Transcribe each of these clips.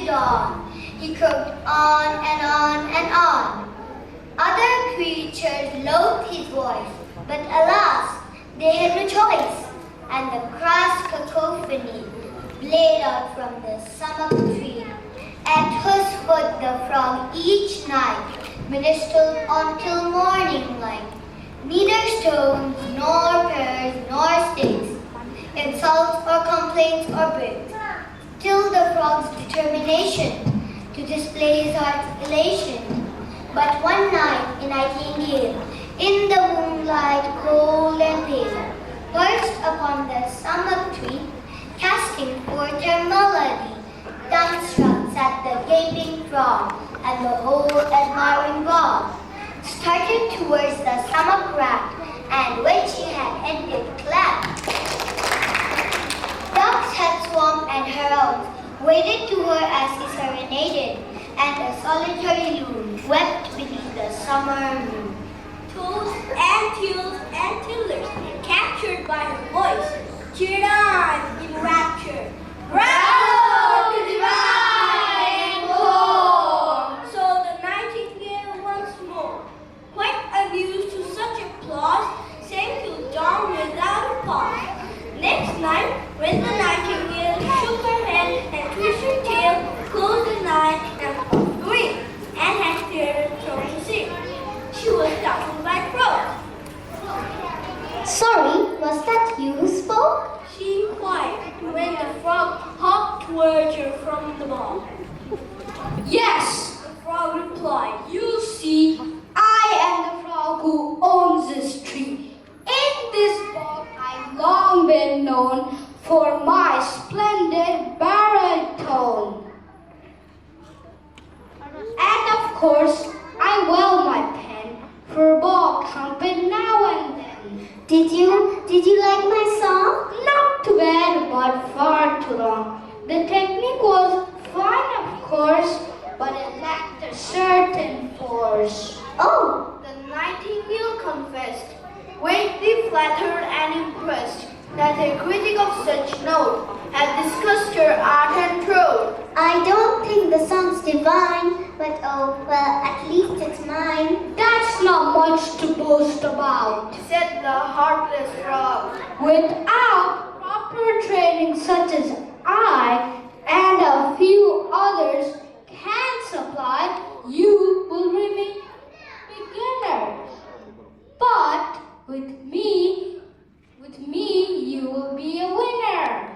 dawn. He croaked on and on and on. Other creatures loathed his voice, but alas, they had no choice, and the crass cacophony played out from the sumach tree, at whose foot the frog each night ministered until morning light. Neither stones, nor prayers, nor sticks, insults or complaints or bricks, still the frog's determination to display his heart's elation. But one night, a nightingale, in the moonlight cold and pale, perched upon the sumach tree, casting forth her melody, dumbstruck sat the gaping frog, and the whole admiring bog started towards the sumach rat, and when she had ended, clapped. Ducks had swarmed and heralds waited to her as he serenaded, and a solitary loon wept beneath the summer moon. Toads and teals and tillers, captured by her voice, cheered on in rapture. Bravo to the right home! So the nightingale once more, quite amused to such applause, sang till dawn without a pause. Next night, when the nightingale shook her head and twisted her tail, closed an eye and puffed green, and had cleared her throat to sing, she was startled by frogs. Sorry, was that you who spoke? She inquired when the frog hopped towards her from the bog. Yes, The frog replied, you see, I am the frog who owns this tree. In this bog, I've long been known for my splendid baritone. And of course, I well my pen for bog trumpet now and then. Did you like my song? Not too bad, but far too long. The technique was fine, of course, but it lacked a certain force. Oh, the nightingale confessed, greatly flattered and impressed, that a critic of such note had discussed her art and throat. I don't think the song's divine, but oh, well, at least it's mine. That's not much to boast about. Said the heartless frog. Without proper training such as I and a few others can supply, you will remain beginners. But with me, you will be a winner.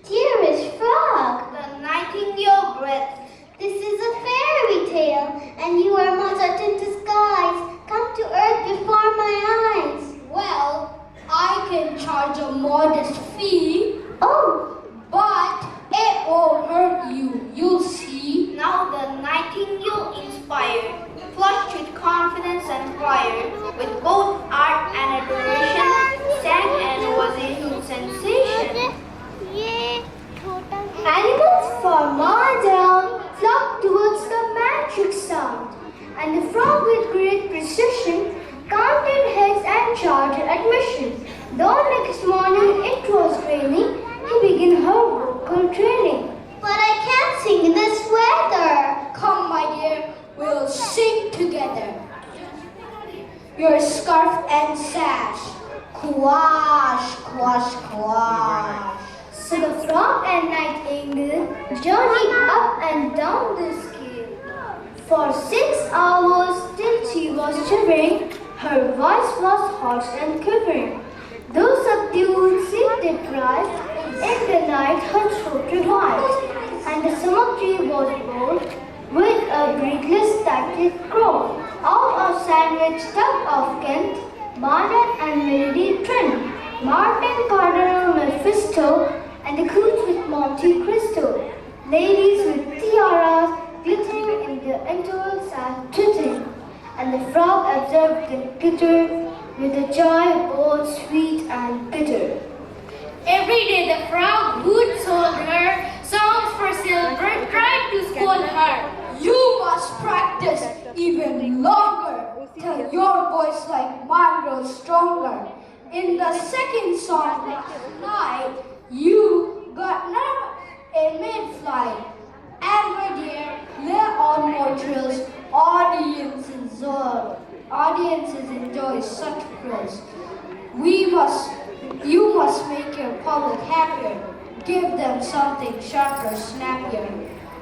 Dearest frog, The nightingale breathed. this is a fairy tale, and you are Mozart in disguise, come to earth before my eyes. Well, I can charge a modest fee, Oh, but it won't hurt you, you'll see. Now the nightingale inspired, flushed with confidence and pride, with both art and adoration, sang and was a huge sensation. animals far more down flocked towards the magic sound, and the frog with great precision counted heads and charted admission. Though next morning it was raining, he began her vocal training. But I can't sing in this weather. Come, my dear, we'll sing together. Your scarf and sash, quash, quash, quash. So the frog and nightingale journeyed up and down the scale. For 6 hours till she was shivering, her voice was hoarse and quivering. Though subdued, sleep deprived, in the night her throat revived, and the sumach tree was bold with a breathless static crow. Out of sandwich tuck of Kent, Barnett and Melody Trent, Martin Cardinal Mephisto, and the coons with Monte Cristo. Ladies with tiaras glittering in the interval sat twittering, and the frog observed the glitter with a joy both sweet and bitter. Every day the frog would sold her songs for silver, tried to scold her. You must practice even longer till your voice like mine grows stronger. In the second song last night, you got nervous in mid-flight. And my dear, there are more thrills. Audiences enjoy such thrills. You must make your public happier. Give them something sharper, snappier.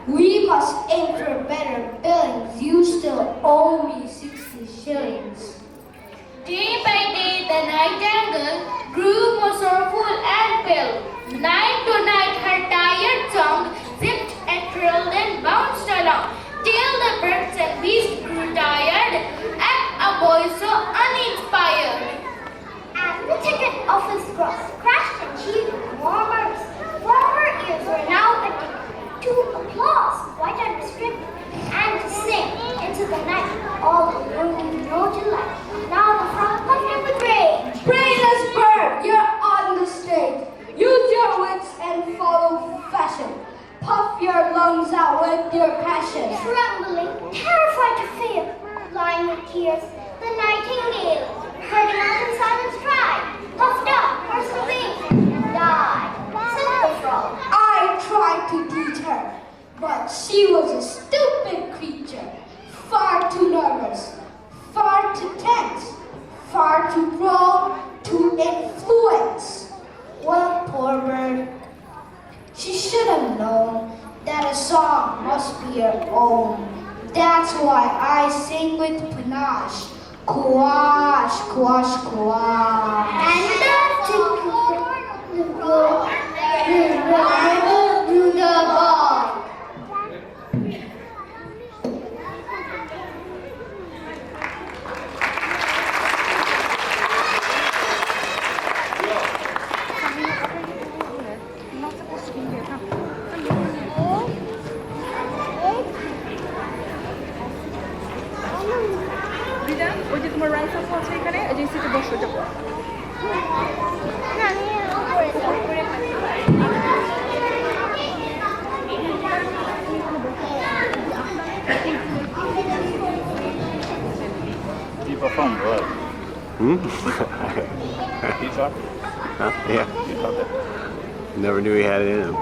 We must aim for better billings. You still owe me 60 shillings. Day by day the Nightingale grew more sorrowful and pale. Night to night her tired song zipped and trilled and bounced along, till the birds and beasts grew tired at a voice so uninspired. And the ticket office cross crashed and cheered warmers. Warmer ears were now addicted to applause, quite unrestricted, and to sing into the night, all alone with no delight. Now the frog puffed with rage. Brainless bird, you're on the stage. Use your wits and follow fashion. Puff your lungs out with your passion. Trembling, terrified to fail, blind with tears, the nightingale heard a mountain silence cry, puffed up, burst of wings, and died. Said the frog. I tried to teach her, but she was a stupid creature. Far too nervous, far too tense, far too prone to influence. Well, poor bird, she should have known that a song must be her own. That's why I sing with panache. Quash, quash, quash. And the rival through the bog. ওই যে তোমার rice আছে এখানে ওই যে সিটে বসো যাবো Deep phone, what? You talk? Yeah. You talk that. Never knew he had it in him.